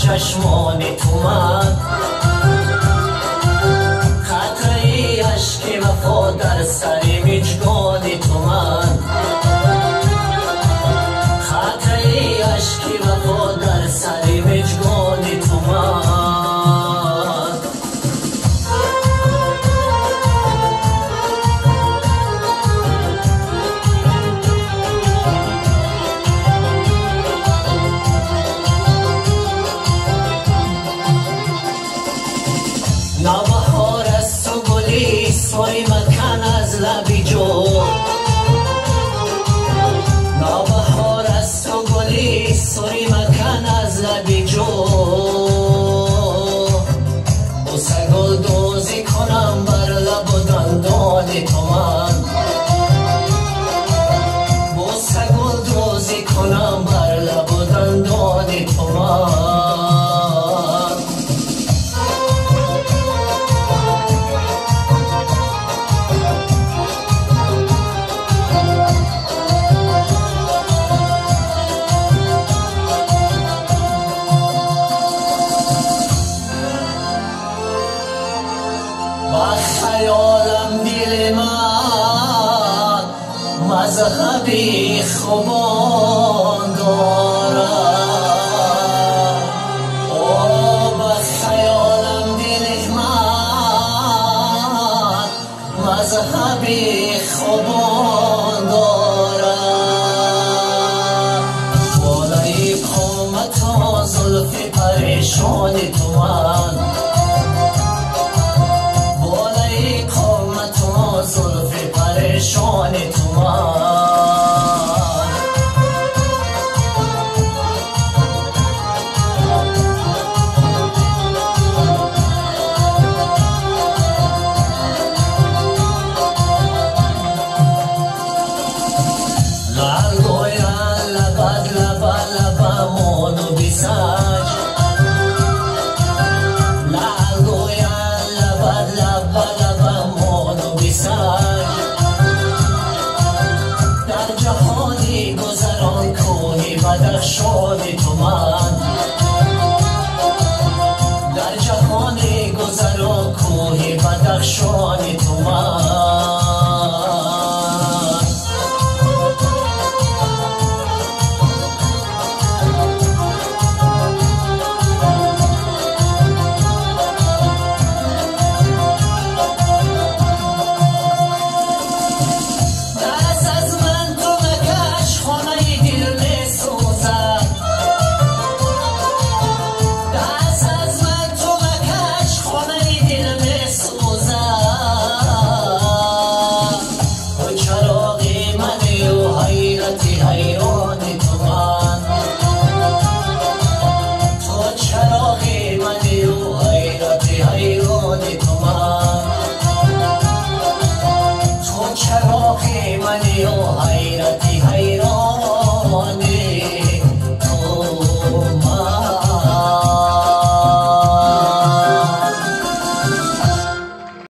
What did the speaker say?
چشمان تو من، قطره اشک وفا در سر مژگان تو من، قطره اشک وفا در سر مژگان تو من. نوبهار است و گلی سوی مکن از لبی جو، نوبهار است و گلی سوی مکن از لبی جو، بوسه گل دوزی کنم بر لب و دندان تو من، بوسه گل دوزی کنم بر لب و دندان تو من. با خیالم دل من مذهبی خوبان دارد، با خیالم دل من مذهبی خوبان دارد، بالای قامت و زلف پریشان تو من، زلف پریشان تو من. لعل گویا لبد لبا لبا مونو بیساج، لعل گویا لبد لبا لبا مونو بیساج، در جهانی گذران کوهی بدخشان